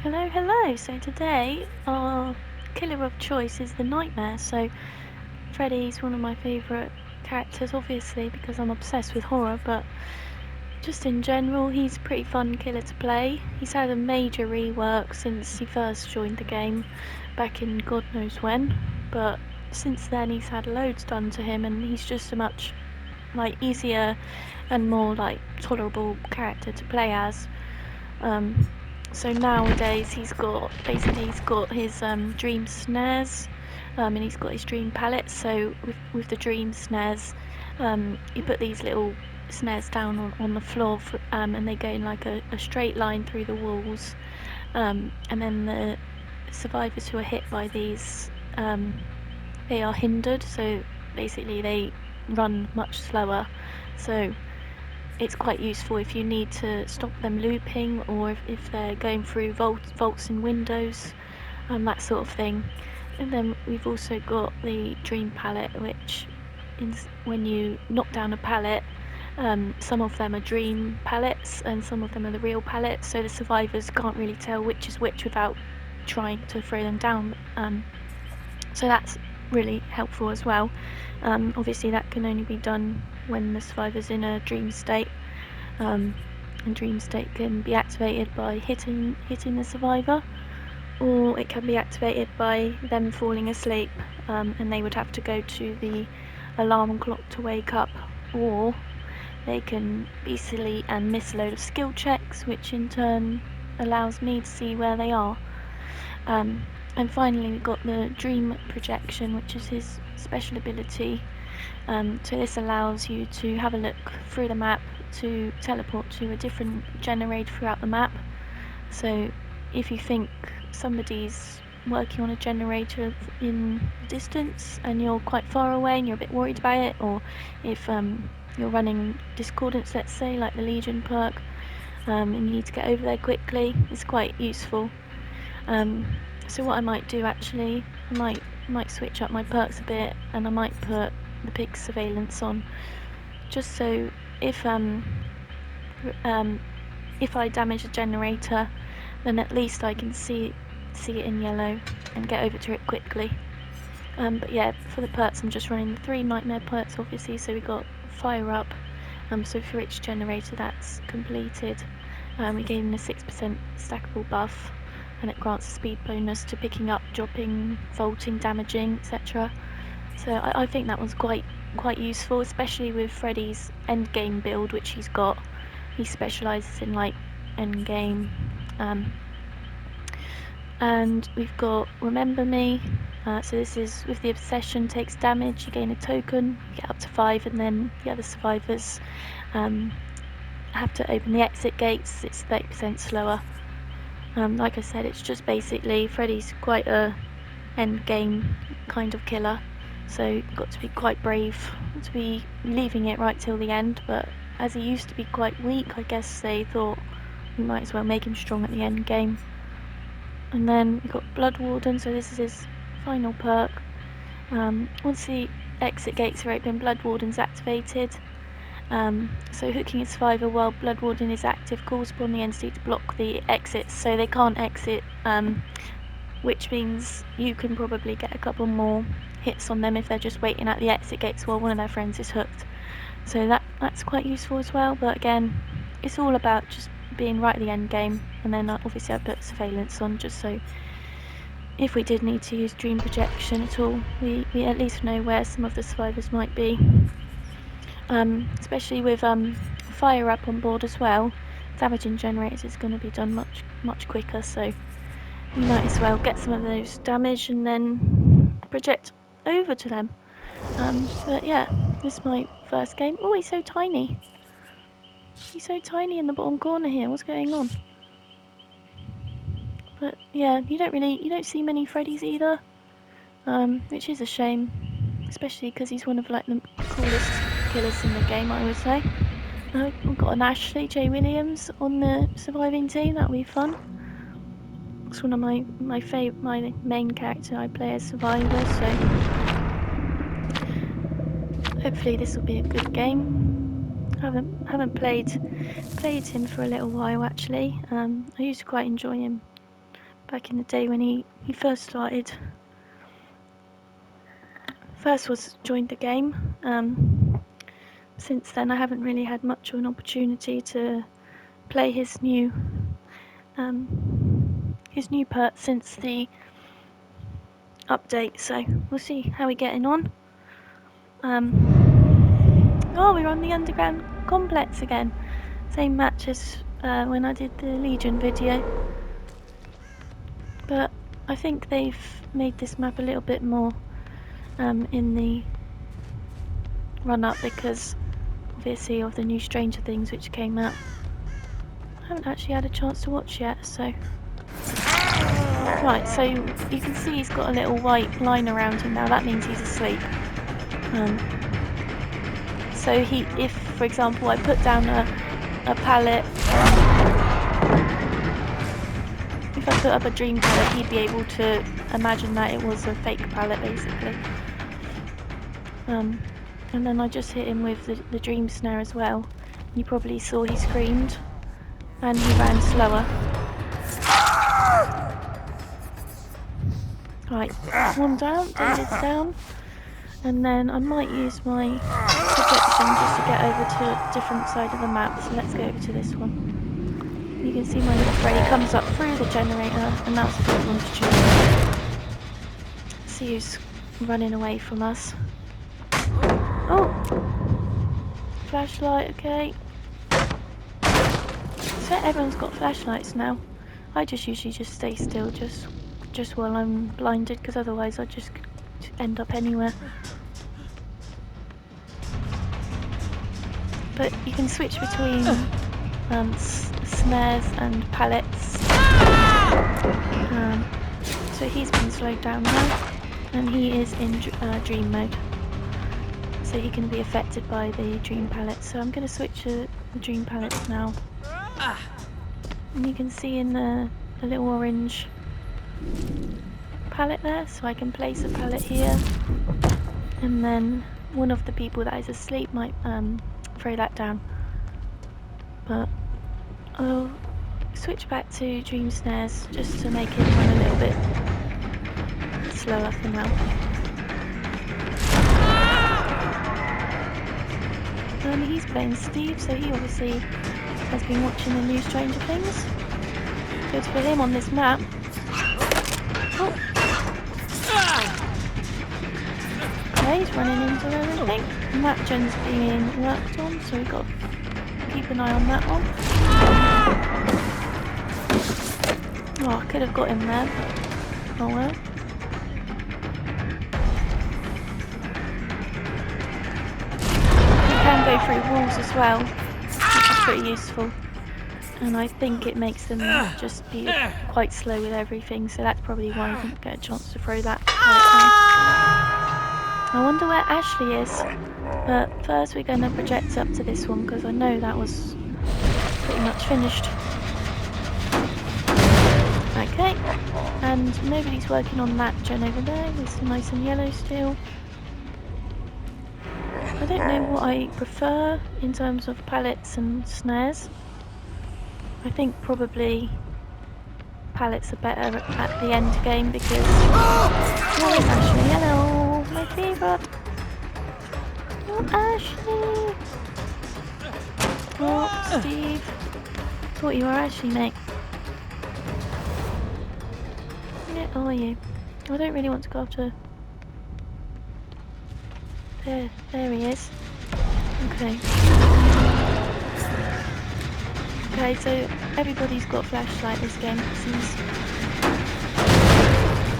Hello, hello. So today our killer of choice is the Nightmare. So Freddy's one of my favourite characters, obviously because I'm obsessed with horror, but just in general he's a pretty fun killer to play. He's had a major rework since he first joined the game back in God knows when, but since then he's had loads done to him and he's just a much easier and more tolerable character to play as. So nowadays he's got his dream snares, and he's got his dream pallets. So with the dream snares, you put these little snares down on the floor, and they go in like a straight line through the walls. And then the survivors who are hit by these, they are hindered. So basically they run much slower. So it's quite useful if you need to stop them looping, or if they're going through vaults in windows, that sort of thing. And then we've also got the dream pallet, which when you knock down a pallet, some of them are dream pallets and some of them are the real pallets, so the survivors can't really tell which is which without trying to throw them down. So that's really helpful as well. Obviously that can only be done when the survivor's in a dream state, and dream state can be activated by hitting the survivor, or it can be activated by them falling asleep, and they would have to go to the alarm clock to wake up, or they can be silly and miss a load of skill checks, which in turn allows me to see where they are. And finally we've got the dream projection, which is his special ability. So this allows you to have a look through the map to teleport to a different generator throughout the map. So if you think somebody's working on a generator in the distance and you're quite far away and you're a bit worried about it, or if you're running discordance, let's say, like the Legion perk, and you need to get over there quickly, it's quite useful. So what I might do actually, I might switch up my perks a bit, and I might put the pig surveillance on, just so if I damage a generator, then at least I can see it in yellow and get over to it quickly. But yeah, for the perks I'm just running the 3 nightmare perks, obviously. So we got fire up, so for each generator that's completed, we gain a 6% stackable buff, and it grants a speed bonus to picking up, dropping, vaulting, damaging, etc. So I think that was quite useful, especially with Freddy's end game build, which he's got. He specialises in end game. And we've got Remember Me. So this is with the obsession, takes damage, you gain a token, you get up to 5, and then the other survivors have to open the exit gates. It's 30% slower. Like I said, it's just basically Freddy's quite a end game kind of killer, so you've got to be quite brave to be leaving it right till the end. But as he used to be quite weak, I guess they thought we might as well make him strong at the end game. And then we've got Blood Warden, so this is his final perk. Once the exit gates are open, Blood Warden's activated. So hooking a survivor while Blood Warden is active calls upon the entity to block the exits, so they can't exit, which means you can probably get a couple more hits on them if they're just waiting at the exit gates while one of their friends is hooked. So that's quite useful as well, but again, it's all about just being right at the end game. And then obviously I put surveillance on, just so if we did need to use dream projection at all, we at least know where some of the survivors might be. Especially with fire up on board as well, damaging generators is going to be done much quicker, so you might as well get some of those damage and then project over to them. But yeah, this is my first game. Oh, he's so tiny. He's so tiny in the bottom corner here. What's going on? But yeah, you don't see many Freddys either, which is a shame, especially because he's one of the coolest killers in the game, I would say. We've got an Ashley J. Williams on the surviving team. That'll be fun. It's one of my main character I play as survivor, so hopefully this will be a good game. I haven't played him for a little while actually. I used to quite enjoy him back in the day when he first started. First was joined the game. Since then, I haven't really had much of an opportunity to play his new perk since the update. So we'll see how we're getting on. Oh, we're on the underground complex again. Same match as when I did the Legion video. But I think they've made this map a little bit more in the run-up because obviously of the new Stranger Things which came out. I haven't actually had a chance to watch yet, so... Right, so you can see he's got a little white line around him now. That means he's asleep. So if, for example, I put down a pallet, if I put up a dream pallet, he'd be able to imagine that it was a fake pallet, basically. And then I just hit him with the dream snare as well. You probably saw he screamed, and he ran slower. Right, one down, David's down. And then I might use my projection just to get over to a different side of the map. So let's go over to this one. You can see my little Freddy comes up through the generator, and that's a good one to choose. See who's running away from us. Oh! Flashlight, okay. So everyone's got flashlights now. I just usually just stay still just while I'm blinded, because otherwise I just end up anywhere. But you can switch between snares and pallets. So he's been slowed down now, and he is in dream mode. So he can be affected by the dream pallets. So I'm going to switch to the dream pallets now. And you can see in the little orange pallet there, so I can place a pallet here, and then one of the people that is asleep might throw that down. But I'll switch back to dream snares just to make it run a little bit slower for now. He's playing Steve, so he obviously has been watching the new Stranger Things. Good for him on this map. Oh. Okay, he's running into everything. And that gen's being worked on, so we've got to keep an eye on that one. Oh, I could have got him there. Oh well. You can go through walls as well, which is pretty useful. And I think it makes them just be quite slow with everything, so that's probably why I didn't get a chance to throw that. I wonder where Ashley is, but first we're going to project up to this one because I know that was pretty much finished. Okay, and nobody's working on that gen over there. It's nice and yellow still. I don't know what I prefer in terms of pallets and snares. I think probably pallets are better at the end game because... Oh, Ashley, hello, my favourite. Oh, Ashley. Oh, Steve. Thought you were Ashley, mate. Yeah, how are you? I don't really want to go after... There he is. Okay. Okay, so everybody's got flashlight this game, it seems.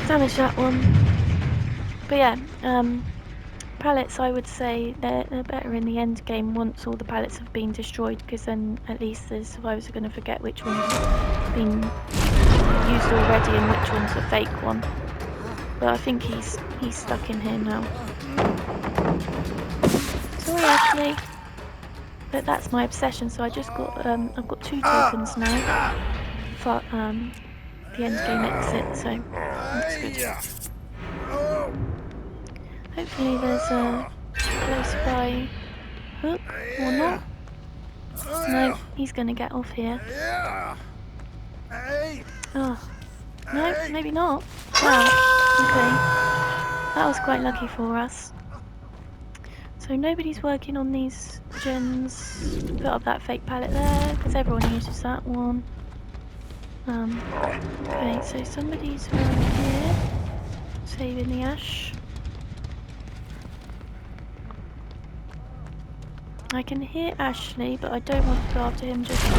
Damage that one. But yeah, pallets, I would say they're better in the end game once all the pallets have been destroyed, because then at least the survivors are going to forget which one's been used already and which one's a fake one. But I think he's stuck in here now. Sorry, Ashley. But that's my obsession, so I just got I've got 2 tokens now for the end game exit, so that's good. Hopefully there's a close by hook or not. No, he's gonna get off here. Oh, No, maybe not. Wow. Okay. That was quite lucky for us. So nobody's working on these gens. Put up that fake pallet there, because everyone uses that one. Okay, so somebody's around here, saving the ash. I can hear Ashley, but I don't want to go after him just yet.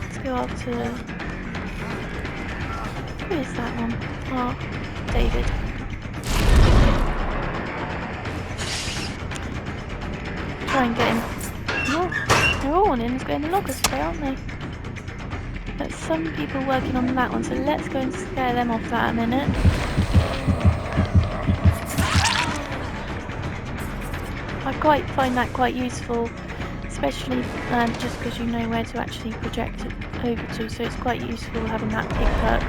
Let's go after... Who is that one? Oh, David. Try and get him. Oh, they're all on him. Let's go in the loggers today, aren't they? There's some people working on that one, so let's go and scare them off that a minute. I find that quite useful, especially just because you know where to actually project it over to, so it's quite useful having that pick perk.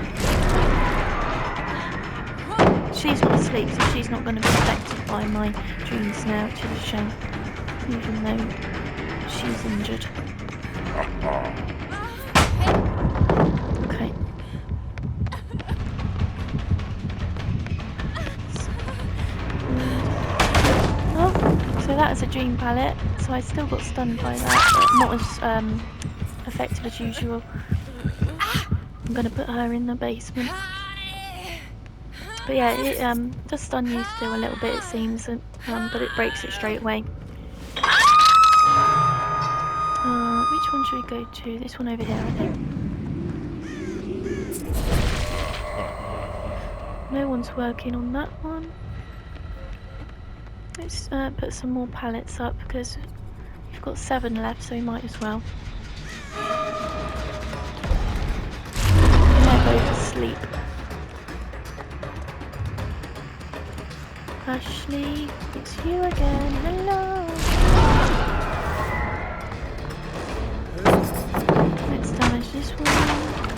She's not asleep, so she's not going to be affected by my dreams now, which is a shame, even though she's injured. Okay. So that is a dream pallet, so I still got stunned by that, but not as effective as usual. I'm going to put her in the basement. But yeah, it does stun you still a little bit, it seems, but it breaks it straight away. Which one should we go to? This one over here, I think. No one's working on that one. Let's put some more pallets up because we've got 7 left, so we might as well. They're both asleep. Ashley, it's you again. Hello. Let's damage this one.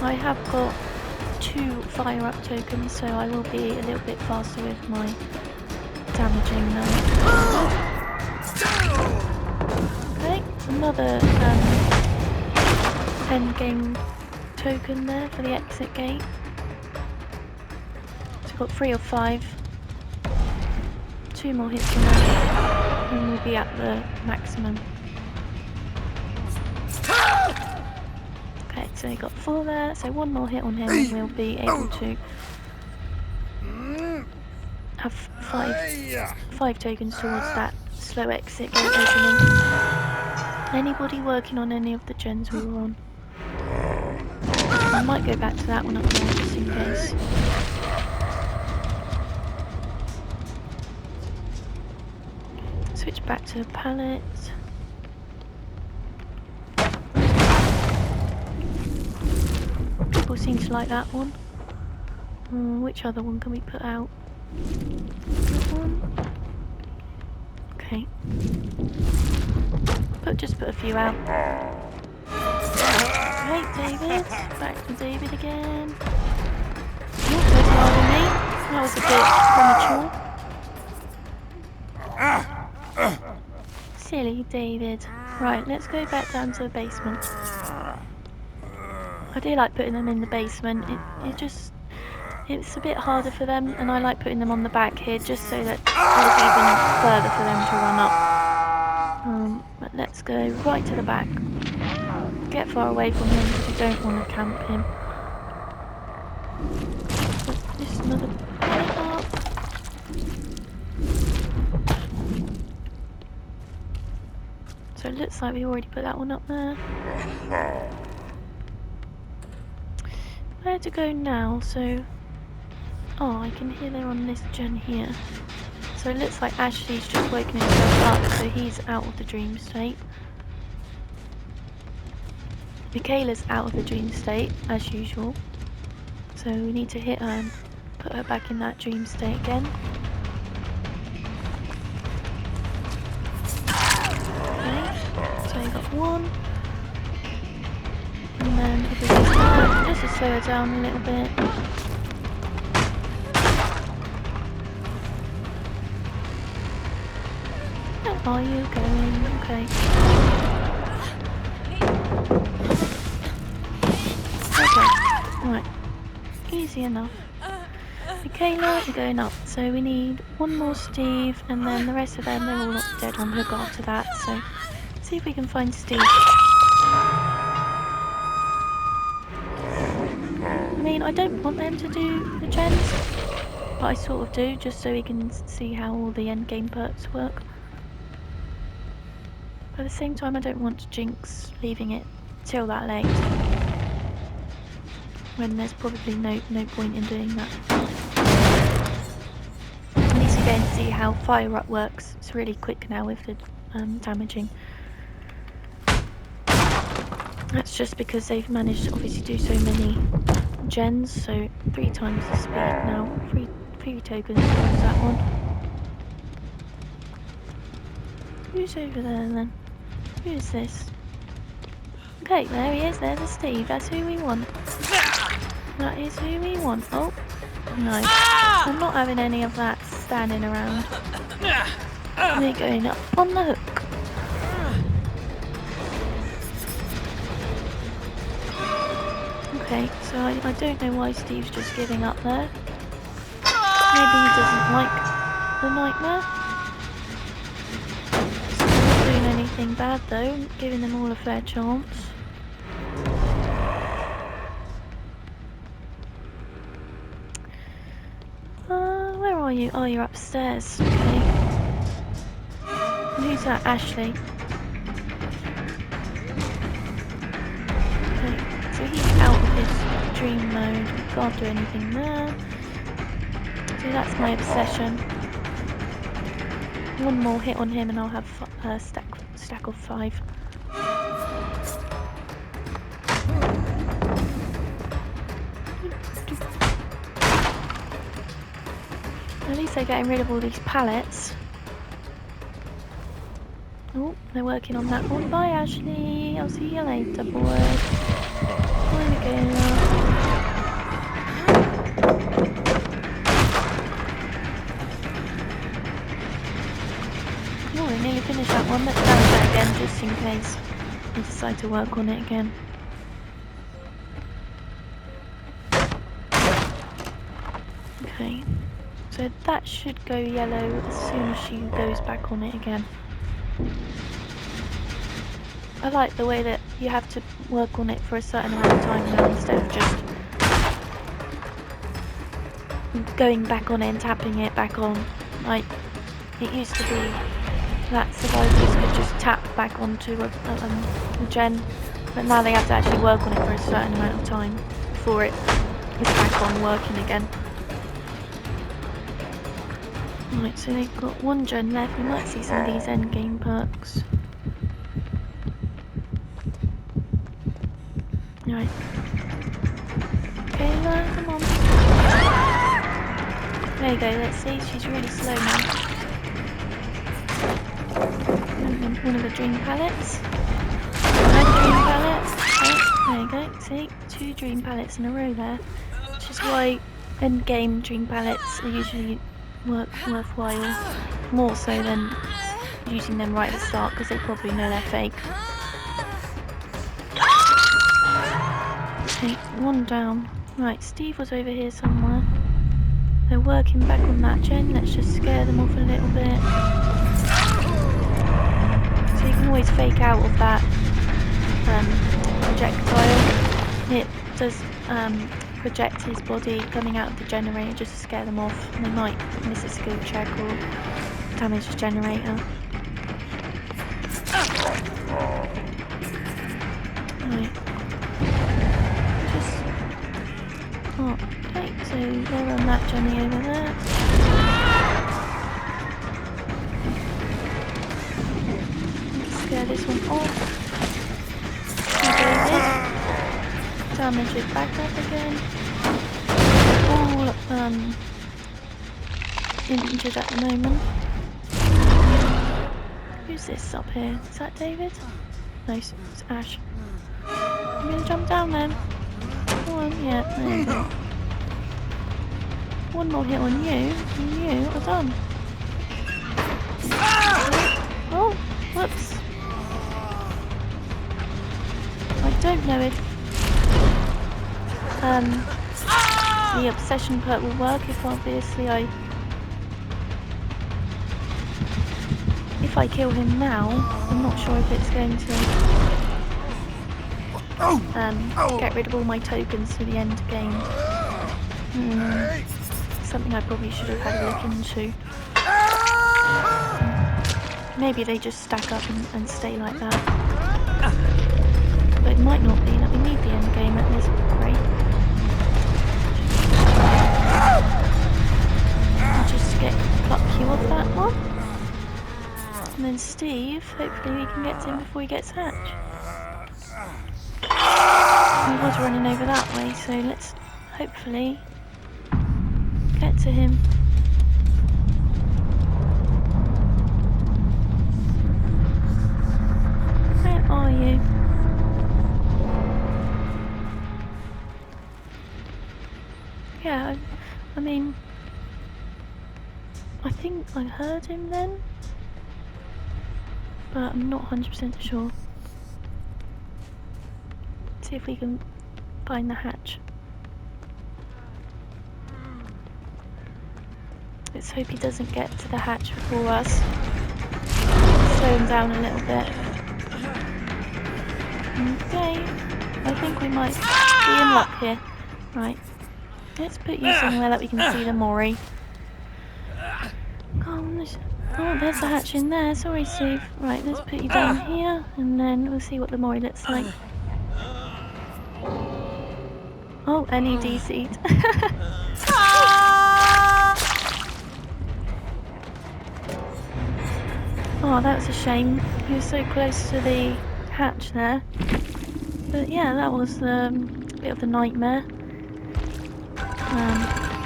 I have got 2 fire up tokens, so I will be a little bit faster with my damaging now. Okay, another end game token there for the exit gate. So we've got 3 of 5. 2 more hits on that, and we'll be at the maximum. Okay, so we got 4 there, so 1 more hit on him and we'll be able to have 5 tokens towards that slow exit gate opening. Anybody working on any of the gens we were on? I might go back to that one up there just in case. Switch back to the pallet. People seem to like that one. Which other one can we put out? That one. Okay. Just put a few out. Right, David. Back to David again. Oh, there's more than me. That was a bit premature. Silly David. Right, let's go back down to the basement. I do like putting them in the basement. It's a bit harder for them, and I like putting them on the back here just so that it's even further for them to run up. But let's go right to the back. Get far away from him because we don't want to camp him. Put this another pallet up. So it looks like we already put that one up there. Where to go now? So, oh, I can hear they're on this gen here. So it looks like Ashley's just woken himself up, so he's out of the dream state. Michaela's out of the dream state, as usual. So we need to hit her and put her back in that dream state again. Okay, so you got 1. And then if we do that, just to slow her down a little bit. Where are you going? Okay. Okay. Right, easy enough. Michaela, you're going up. So we need one more Steve, and then the rest of them, they're all dead on hook after that. So see if we can find Steve. I mean, I don't want them to do the gens, but I sort of do, just so we can see how all the endgame perks work. But at the same time, I don't want to jinx leaving it till that late, when there's probably no point in doing that. At least you're going to see how Fire Up works. It's really quick now with the damaging. That's just because they've managed to obviously do so many gens, so 3 times the speed now. 3 tokens towards that one. Who's over there then? Who is this? Okay, there he is. There's a Steve. That's who we want. That is who we want. Oh, no. I'm not having any of that standing around. We're going up on the hook. Okay, so I don't know why Steve's just giving up there. Maybe he doesn't like the nightmare. So not doing anything bad though, giving them all a fair chance. Where are you? Oh, you're upstairs. Okay. And who's that? Ashley. Okay, so he's out of his dream mode. Can't do anything there. So that's my obsession. One more hit on him and I'll have a stack of 5. At least they're getting rid of all these pallets. Oh, they're working on that one. Bye Ashley, I'll see you later boy. Bye Michaela. Oh, we nearly finished that one. Let's down that again just in case we decide to work on it again. Okay, so that should go yellow as soon as she goes back on it again. I like the way that you have to work on it for a certain amount of time now instead of just going back on it and tapping it back on. Like, it used to be that survivors could just tap back onto a gen, but now they have to actually work on it for a certain amount of time before it is back on working again. Right, so they've got 1 gen left. We might see some of these endgame perks. Right. Kayla, come on. There you go, let's see. She's really slow now. One of the dream pallets. Another dream pallet. Oh, there you go. See? 2 dream pallets in a row there. Which is why endgame dream pallets are usually worthwhile. More so than using them right at the start because they probably know they're fake. Okay, 1 down. Right, Steve was over here somewhere. They're working back on that gen. Let's just scare them off a little bit. So you can always fake out of that projectile. It does project his body coming out of the generator just to scare them off. And they might miss a skill check or damage the generator. Right. Oh, okay, so they're on that Jenny over there. Let's scare this one off. Damage it back up again. All injured at the moment. Who's this up here? Is that David? No, it's Ash. I'm gonna jump down then. Come on, yeah, there you go. 1 more hit on you, and you are done. Oh, whoops. I don't know if the obsession perk will work if obviously if I kill him now. I'm not sure if it's going to get rid of all my tokens to the end game. Something I probably should have had a look into. Maybe they just stack up and stay like that. But it might not be that we need the end game at this rate. I'll just pluck you off that one. And then Steve, hopefully we can get to him before he gets hatched. He was running over that way, so let's hopefully get to him. Where are you? Yeah, I mean, I think I heard him then, but I'm not 100% sure. Let's see if we can find the hatch. Let's hope he doesn't get to the hatch before us. Slow him down a little bit. Okay, I think we might be in luck here. Right, let's put you somewhere that we can see the Mori. Oh, there's the hatch in there. Sorry, Steve. Right, let's put you down here, and then we'll see what the Mori looks like. Oh, and he DC'd. Oh, that was a shame. He was so close to the hatch there. But yeah, that was a bit of a nightmare.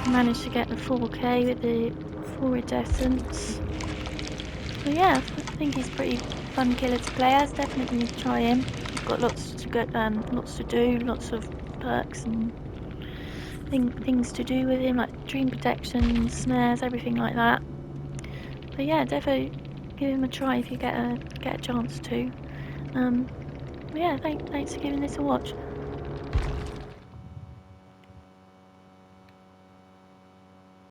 Managed to get the 4K with the 4 iridescents. So yeah, I think he's a pretty fun killer to play as. Definitely try him. He's got lots to do, lots of perks and things to do with him, like dream protection, snares, everything like that. But yeah, definitely give him a try if you get a chance to. But yeah, thanks for giving this a watch.